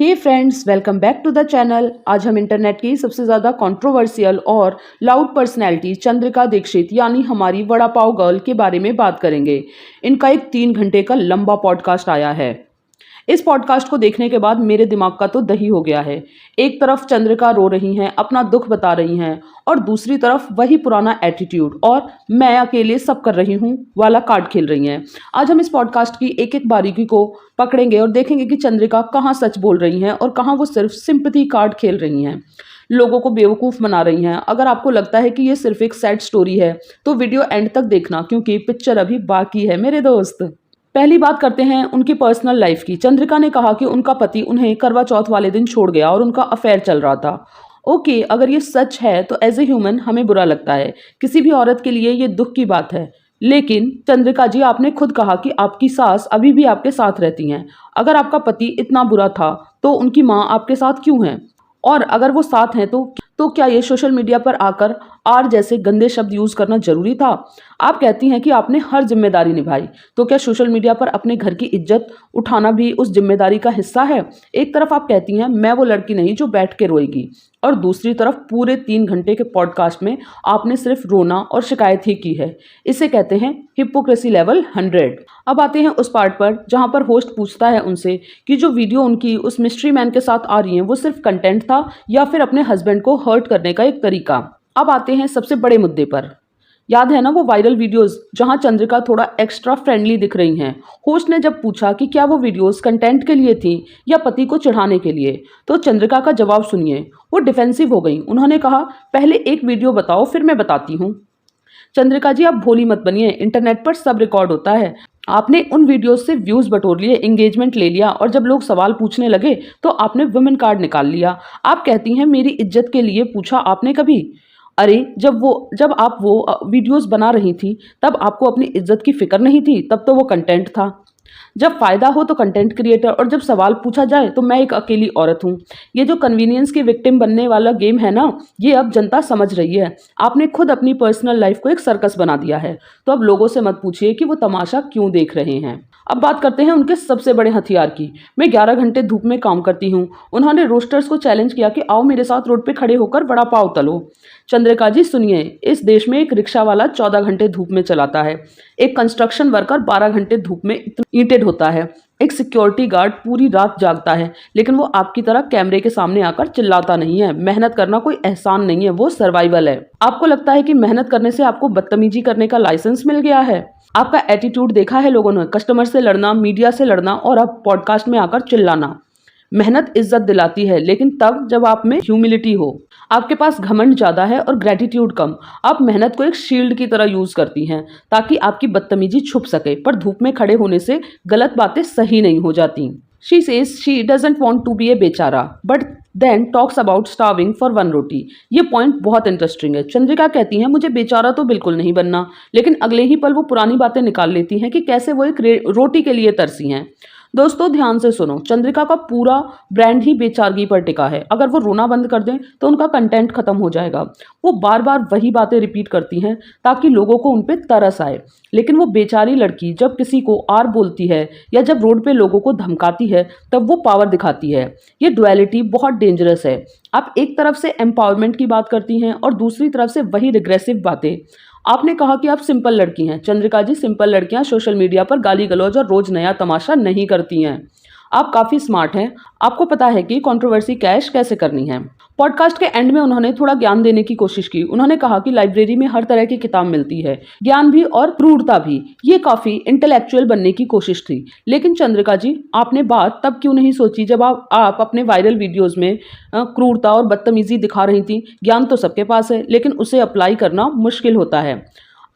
Hey friends, welcome back to the channel. आज हम internet की सबसे ज़्यादा कंट्रोवर्शियल और लाउड पर्सनैलिटी चंद्रिका दीक्षित यानी हमारी वड़ा पाव गर्ल के बारे में बात करेंगे। इनका एक 3 घंटे का लंबा पॉडकास्ट आया है। इस पॉडकास्ट को देखने के बाद मेरे दिमाग का तो दही हो गया है। एक तरफ चंद्रिका रो रही हैं, अपना दुख बता रही हैं, और दूसरी तरफ वही पुराना एटीट्यूड और मैं अकेले सब कर रही हूँ वाला कार्ड खेल रही हैं। आज हम इस पॉडकास्ट की एक एक बारीकी को पकड़ेंगे और देखेंगे कि चंद्रिका कहाँ सच बोल रही हैं और कहाँ वो सिर्फ सिंपैथी कार्ड खेल रही हैं, लोगों को बेवकूफ़ बना रही हैं। अगर आपको लगता है कि ये सिर्फ एक सैड स्टोरी है तो वीडियो एंड तक देखना, क्योंकि पिक्चर अभी बाकी है मेरे दोस्त। पहली बात करते हैं उनकी पर्सनल लाइफ की। चंद्रिका ने कहा कि उनका पति उन्हें करवा चौथ वाले दिन छोड़ गया और उनका अफेयर चल रहा था। ओके, अगर ये सच है तो एज ए ह्यूमन हमें बुरा लगता है, किसी भी औरत के लिए ये दुख की बात है। लेकिन चंद्रिका जी, आपने खुद कहा कि आपकी सास अभी भी आपके साथ रहती हैं। अगर आपका पति इतना बुरा था तो उनकी माँ आपके साथ क्यों है? और अगर वो साथ हैं तो क्या ये सोशल मीडिया पर आकर आर जैसे गंदे शब्द यूज करना जरूरी था? आप कहती हैं कि आपने हर जिम्मेदारी निभाई, तो क्या सोशल मीडिया पर अपने घर की इज्जत उठाना भी उस जिम्मेदारी का हिस्सा है? एक तरफ आप कहती हैं मैं वो लड़की नहीं जो बैठ के रोएगी, और दूसरी तरफ पूरे 3 घंटे के पॉडकास्ट में आपने सिर्फ रोना और शिकायत ही की है। इसे कहते हैं हिपोक्रेसी लेवल 100। अब आते हैं उस पार्ट पर जहां पर होस्ट पूछता है उनसे कि जो वीडियो उनकी उस मिस्ट्री मैन के साथ आ रही है वो सिर्फ कंटेंट था या फिर अपने हस्बैंड को हर्ट करने का एक तरीका। अब आते हैं सबसे बड़े मुद्दे पर। याद है ना वो वायरल वीडियोस जहां चंद्रिका थोड़ा एक्स्ट्रा फ्रेंडली दिख रही हैं? होस्ट ने जब पूछा कि क्या वो वीडियोस कंटेंट के लिए थी या पति को चिढ़ाने के लिए, तो चंद्रिका का जवाब सुनिए। वो डिफेंसिव हो गई। उन्होंने कहा, पहले एक वीडियो बताओ फिर मैं बताती हूँ। चंद्रिका जी, आप भोली मत बनिए, इंटरनेट पर सब रिकॉर्ड होता है। आपने उन वीडियोस से व्यूज बटोर लिए, एंगेजमेंट ले लिया, और जब लोग सवाल पूछने लगे तो आपने वुमेन कार्ड निकाल लिया। आप कहती हैं मेरी इज्जत के लिए पूछा आपने कभी? अरे जब आप वो वीडियोस बना रही थी तब आपको अपनी इज्जत की फिक्र नहीं थी, तब तो वो कंटेंट था। जब फायदा हो तो कंटेंट क्रिएटर, और जब सवाल पूछा जाए तो मैं एक अकेली औरत हूँ। ये जो कन्वीनियंस की विक्टिम बनने वाला गेम है ना, ये अब जनता समझ रही है। आपने खुद अपनी पर्सनल लाइफ को एक सर्कस बना दिया है, तो अब लोगों से मत पूछिए कि वो तमाशा क्यों देख रहे हैं। अब बात करते हैं उनके सबसे बड़े हथियार की। मैं 11 घंटे धूप में काम करती हूँ। उन्होंने रोस्टर्स को चैलेंज किया कि आओ मेरे साथ रोड पे खड़े होकर वड़ा पाव तलो। चंद्रिका जी सुनिए, इस देश में एक रिक्शा वाला 14 घंटे धूप में चलाता है, एक कंस्ट्रक्शन वर्कर 12 घंटे धूप में ईंटें ढोता है, एक सिक्योरिटी गार्ड पूरी रात जागता है, लेकिन वो आपकी तरह कैमरे के सामने आकर चिल्लाता नहीं है। मेहनत करना कोई एहसान नहीं है, वो सर्वाइवल है। आपको लगता है कि मेहनत करने से आपको बदतमीजी करने का लाइसेंस मिल गया है? आपका एटीट्यूड देखा है लोगों ने, कस्टमर से लड़ना, मीडिया से लड़ना, और अब पॉडकास्ट में आकर चिल्लाना। मेहनत इज्जत दिलाती है, लेकिन तब जब आप में ह्यूमिलिटी हो। आपके पास घमंड ज्यादा है और ग्रेटिट्यूड कम। आप मेहनत को एक शील्ड की तरह यूज करती हैं ताकि आपकी बदतमीजी छुप सके, पर धूप में खड़े होने से गलत बातें सही नहीं हो जाती। She says she doesn't want to be a बेचारा, but then talks about starving for 1 रोटी। ये पॉइंट बहुत इंटरेस्टिंग है। चंद्रिका कहती हैं मुझे बेचारा तो बिल्कुल नहीं बनना, लेकिन अगले ही पल वो पुरानी बातें निकाल लेती हैं कि कैसे वो एक रोटी के लिए तरसी हैं। दोस्तों ध्यान से सुनो, चंद्रिका का पूरा ब्रांड ही बेचारगी पर टिका है। अगर वो रोना बंद कर दें तो उनका कंटेंट खत्म हो जाएगा। वो बार बार वही बातें रिपीट करती हैं ताकि लोगों को उन पे तरस आए। लेकिन वो बेचारी लड़की जब किसी को आर बोलती है या जब रोड पे लोगों को धमकाती है तब वो पावर दिखाती है। ये डुअलिटी बहुत डेंजरस है। आप एक तरफ से एम्पावरमेंट की बात करती हैं और दूसरी तरफ से वही रिग्रेसिव बातें। आपने कहा कि आप सिंपल लड़की हैं। चंद्रिका जी, सिंपल लड़कियां सोशल मीडिया पर गाली गलौज और रोज नया तमाशा नहीं करती हैं। आप काफ़ी स्मार्ट हैं, आपको पता है कि कंट्रोवर्सी कैश कैसे करनी है। पॉडकास्ट के एंड में उन्होंने थोड़ा ज्ञान देने की कोशिश की। उन्होंने कहा कि लाइब्रेरी में हर तरह की किताब मिलती है, ज्ञान भी और क्रूरता भी। ये काफ़ी इंटेलेक्चुअल बनने की कोशिश थी। लेकिन चंद्रिका जी, आपने बात तब क्यों नहीं सोची जब आप अपने वायरल वीडियोज़ में क्रूरता और बदतमीजी दिखा रही थी? ज्ञान तो सबके पास है, लेकिन उसे अप्लाई करना मुश्किल होता है।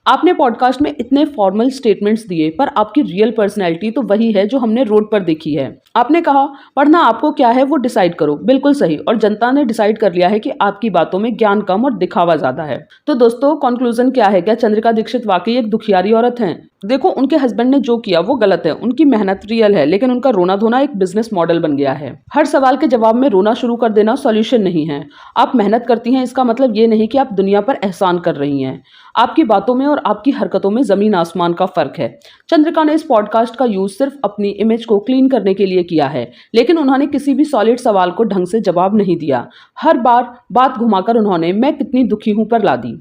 आपने पॉडकास्ट में इतने फॉर्मल स्टेटमेंट्स दिए, पर आपकी रियल पर्सनैलिटी तो वही है जो हमने रोड पर देखी है। आपने कहा पढ़ना आपको क्या है वो डिसाइड करो। बिल्कुल सही, और जनता ने डिसाइड कर लिया है कि आपकी बातों में ज्ञान कम और दिखावा ज्यादा है। तो दोस्तों, कंक्लूजन क्या है? क्या चंद्रिका दीक्षित वाकई एक दुखियारी औरत हैं? देखो, उनके हस्बैंड ने जो किया वो गलत है, उनकी मेहनत रियल है, लेकिन उनका रोना धोना एक बिजनेस मॉडल बन गया है। हर सवाल के जवाब में रोना शुरू कर देना सॉल्यूशन नहीं है। आप मेहनत करती हैं, इसका मतलब ये नहीं कि आप दुनिया पर एहसान कर रही हैं। आपकी बातों में और आपकी हरकतों में जमीन आसमान का फर्क है। चंद्रिका ने इस पॉडकास्ट का यूज सिर्फ अपनी इमेज को क्लीन करने के लिए किया है, लेकिन उन्होंने किसी भी सॉलिड सवाल को ढंग से जवाब नहीं दिया। हर बार बात घुमाकर उन्होंने मैं कितनी दुखी हूं पर ला दी।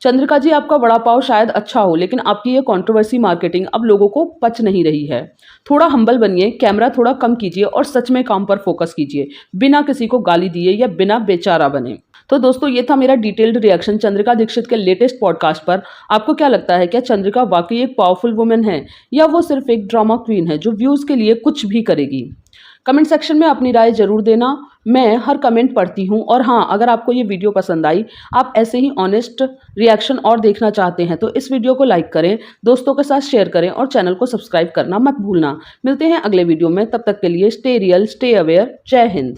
चंद्रिका जी, आपका वड़ा पाव शायद अच्छा हो, लेकिन आपकी ये कंट्रोवर्सी मार्केटिंग अब लोगों को पच नहीं रही है। थोड़ा हम्बल बनिए, कैमरा थोड़ा कम कीजिए और सच में काम पर फोकस कीजिए, बिना किसी को गाली दिए या बिना बेचारा बने। तो दोस्तों, ये था मेरा डिटेल्ड रिएक्शन चंद्रिका दीक्षित के लेटेस्ट पॉडकास्ट पर। आपको क्या लगता है, क्या चंद्रिका वाकई एक पावरफुल वुमेन है या वो सिर्फ एक ड्रामा क्वीन है जो व्यूज के लिए कुछ भी करेगी? कमेंट सेक्शन में अपनी राय जरूर देना। मैं हर कमेंट पढ़ती हूँ। और हाँ, अगर आपको ये वीडियो पसंद आई, आप ऐसे ही ऑनेस्ट रिएक्शन और देखना चाहते हैं, तो इस वीडियो को लाइक करें, दोस्तों के साथ शेयर करें और चैनल को सब्सक्राइब करना मत भूलना। मिलते हैं अगले वीडियो में, तब तक के लिए स्टे रियल, स्टे अवेयर। जय हिंद।